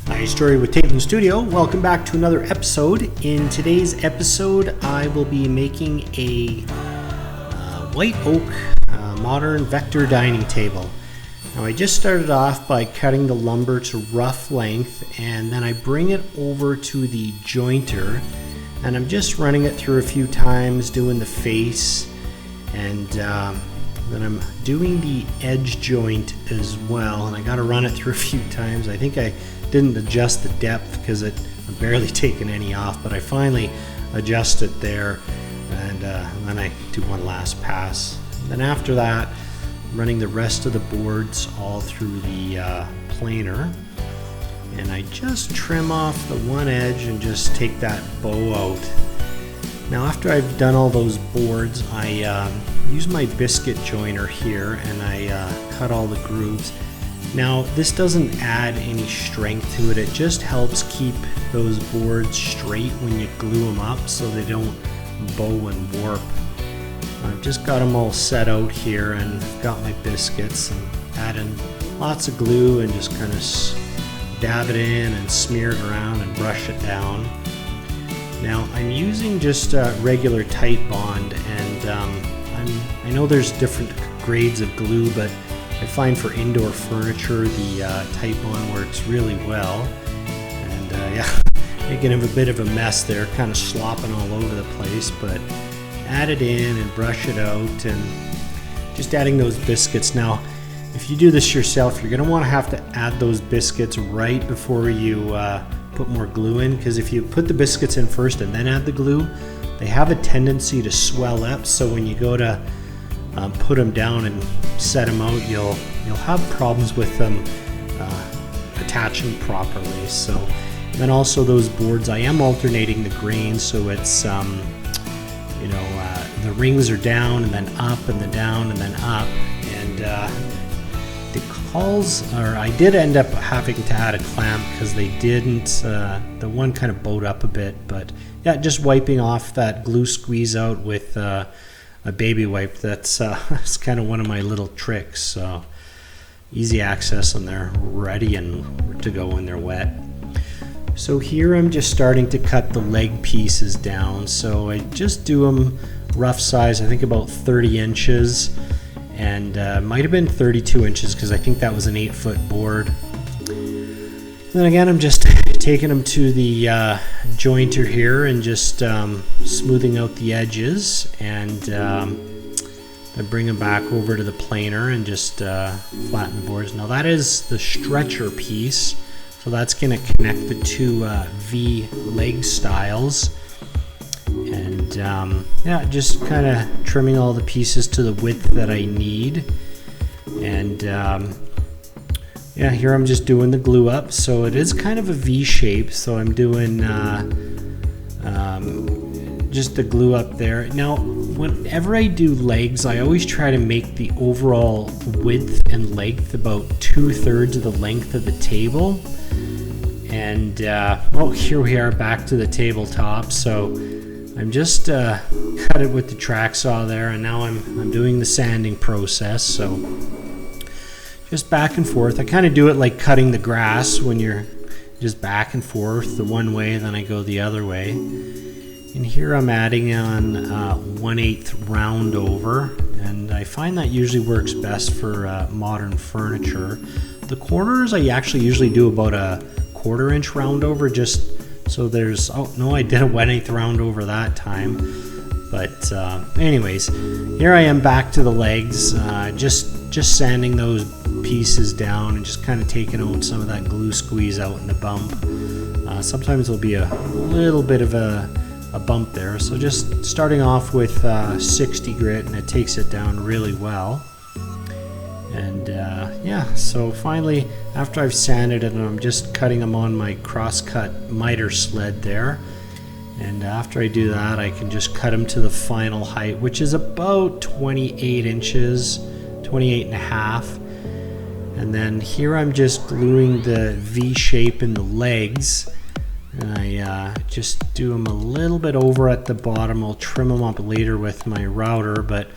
Hi, Story with Tape in the Studio. Welcome back to another episode. In today's episode, I will be making a white oak modern vector dining table. Now, I just started off by cutting the lumber to rough length, and then I bring it over to the jointer, and I'm just running it through a few times, doing the face, and then I'm doing the edge joint as well, and I got to run it through a few times. I think I didn't adjust the depth because I'm barely taking any off, but I finally adjust it there, and then I do one last pass. And then after that, running the rest of the boards all through the planer, and I just trim off the one edge and just take that bow out. Now after I've done all those boards, I use my biscuit joiner here and I cut all the grooves. Now this doesn't add any strength to it, it just helps keep those boards straight when you glue them up so they don't bow and warp. I've just got them all set out here and got my biscuits and add in lots of glue and just kind of dab it in and smear it around and brush it down. Now I'm using just regular Titebond, and I know there's different grades of glue, but I find for indoor furniture the Titebond works really well. And yeah, making a bit of a mess there, kind of slopping all over the place, but add it in and brush it out, and just adding those biscuits. Now if you do this yourself, you're going to have to add those biscuits right before you put more glue in, because if you put the biscuits in first and then add the glue, they have a tendency to swell up, so when you go to put them down and set them out, you'll have problems with them attaching properly. So then also those boards, I am alternating the grains, so it's the rings are down and then up and then down and then up, and the calls, or I did end up having to add a clamp because they didn't, the one kind of bowed up a bit, but yeah, just wiping off that glue squeeze out with a baby wipe. That's kind of one of my little tricks. So easy access and they're ready and to go when they're wet. So here I'm just starting to cut the leg pieces down. So I just do them rough size, I think about 30 inches, and might have been 32 inches because I think that was an 8-foot board. Then again, I'm just taking them to the jointer here and just smoothing out the edges, and then bring them back over to the planer and just flatten the boards. Now that is the stretcher piece, so that's going to connect the two V leg styles. And yeah, just kind of trimming all the pieces to the width that I need. And yeah, here I'm just doing the glue up, so it is kind of a V shape, so I'm doing just the glue up there. Now whenever I do legs, I always try to make the overall width and length about 2/3 of the length of the table. And oh, here we are back to the tabletop. So I'm just cut it with the track saw there, and now I'm doing the sanding process. So just back and forth. I kind of do it like cutting the grass, when you're just back and forth the one way, then I go the other way. And here I'm adding on 1/8 round over, and I find that usually works best for modern furniture. The corners I actually usually do about a 1/4 inch round over, just so there's, oh no, I did a 1/8 round over that time. But anyways, here I am back to the legs, just sanding those pieces down and just kind of taking out some of that glue squeeze out in the bump. Sometimes there'll be a little bit of a bump there, so just starting off with 60 grit, and it takes it down really well. And yeah, so finally, after I've sanded it, I'm just cutting them on my cross-cut miter sled there. And after I do that, I can just cut them to the final height, which is about 28 inches, 28 and a half. And then here I'm just gluing the V shape in the legs. And I just do them a little bit over at the bottom. I'll trim them up later with my router, but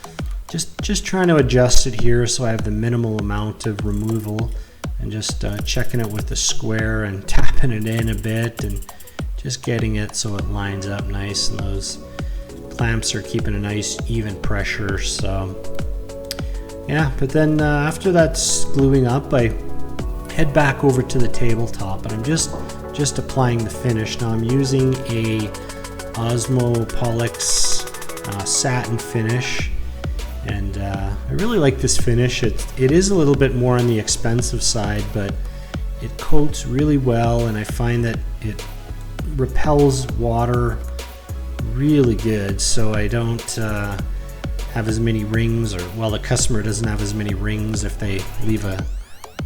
just trying to adjust it here so I have the minimal amount of removal and just checking it with the square and tapping it in a bit and just getting it so it lines up nice, and those clamps are keeping a nice even pressure. So yeah, but then after that's gluing up, I head back over to the tabletop and I'm just applying the finish. Now I'm using a Osmo Pollux satin finish, and I really like this finish. It is a little bit more on the expensive side, but it coats really well, and I find that it repels water really good, so I don't have as many rings, or well, the customer doesn't have as many rings if they leave a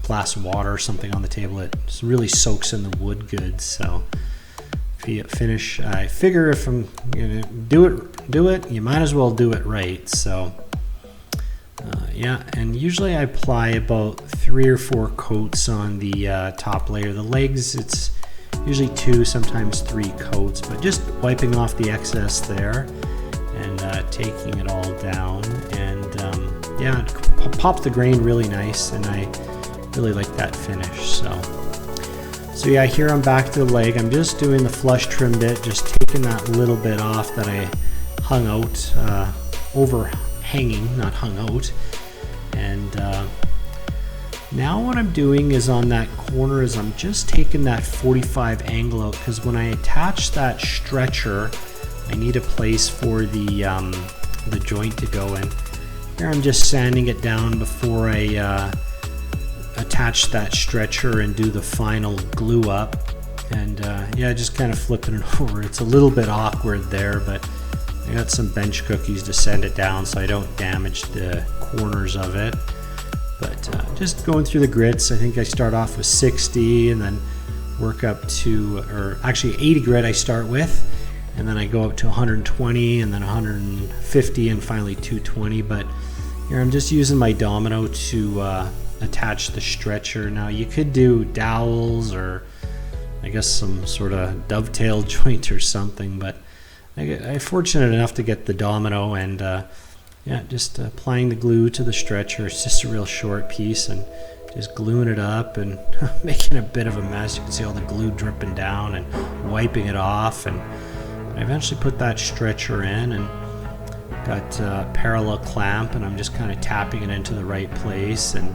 glass of water or something on the table. It really soaks in the wood good. So finish, I figure if I'm gonna do it, you might as well do it right. So yeah, and usually I apply about 3 or 4 coats on the top layer. The legs, it's usually 2, sometimes 3 coats, but just wiping off the excess there and taking it all down, and yeah, it popped the grain really nice, and I really like that finish. So yeah, here I'm back to the leg. I'm just doing the flush trim bit, just taking that little bit off that I hung out, overhanging, not hung out. And now what I'm doing is on that corner is I'm just taking that 45 angle out, because when I attach that stretcher, I need a place for the joint to go in. Here I'm just sanding it down before I attach that stretcher and do the final glue up. And yeah, just kind of flipping it over. It's a little bit awkward there, but I got some bench cookies to sand it down so I don't damage the corners of it. But just going through the grits, I think I start off with 60 and then work up to, or actually 80 grit I start with, and then I go up to 120 and then 150 and finally 220. But here I'm just using my domino to attach the stretcher. Now you could do dowels or I guess some sort of dovetail joint or something, but I'm fortunate enough to get the domino, and yeah, just applying the glue to the stretcher. It's just a real short piece, and just gluing it up and making a bit of a mess. You can see all the glue dripping down and wiping it off, and I eventually put that stretcher in and got a parallel clamp, and I'm just kind of tapping it into the right place, and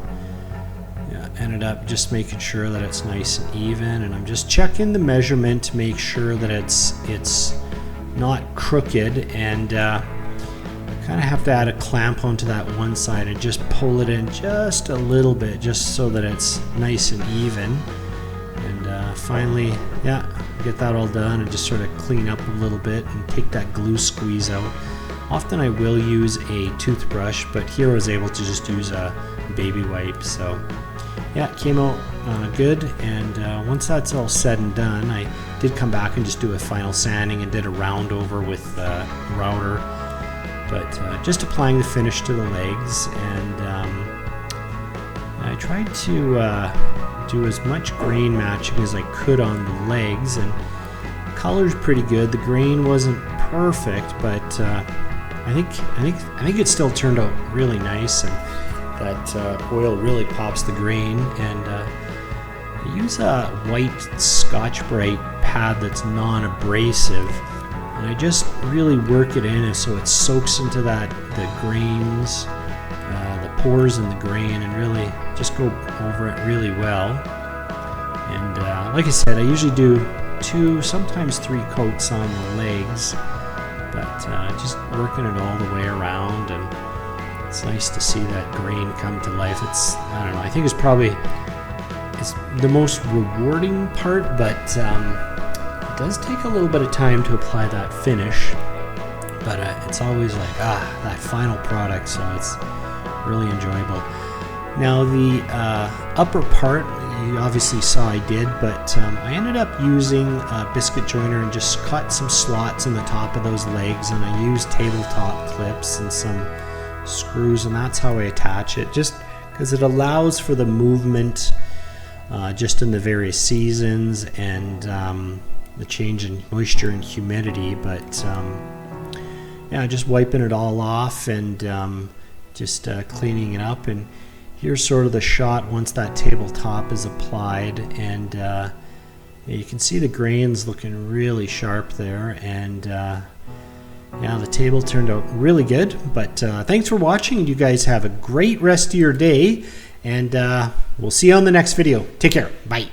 yeah, ended up just making sure that it's nice and even, and I'm just checking the measurement to make sure that it's not crooked, and kind of have to add a clamp onto that one side and just pull it in just a little bit, just so that it's nice and even. And finally, yeah, get that all done and just sort of clean up a little bit and take that glue squeeze out. Often I will use a toothbrush, but here I was able to just use a baby wipe. So yeah, it came out good, and once that's all said and done, I did come back and just do a final sanding and did a round over with router, but just applying the finish to the legs. And I tried to do as much grain matching as I could on the legs, and the color's pretty good. The grain wasn't perfect, but I think it still turned out really nice, and that oil really pops the grain. And I use a white Scotch-Brite pad that's non-abrasive, and I just really work it in so it soaks into the grains, the pores in the grain, and really just go over it really well. And like I said, I usually do 2, sometimes 3 coats on the legs, but just working it all the way around, and it's nice to see that grain come to life. I don't know, I think it's the most rewarding part, but it does take a little bit of time to apply that finish, but it's always like, that final product, so it's really enjoyable. Now the upper part, you obviously saw I did, but I ended up using a biscuit joiner and just cut some slots in the top of those legs, and I used tabletop clips and some screws, and that's how I attach it, just because it allows for the movement just in the various seasons and the change in moisture and humidity. But yeah, just wiping it all off and just cleaning it up. And here's sort of the shot once that tabletop is applied, and you can see the grains looking really sharp there, and yeah, the table turned out really good. But thanks for watching. You guys have a great rest of your day, and we'll see you on the next video. Take care. Bye.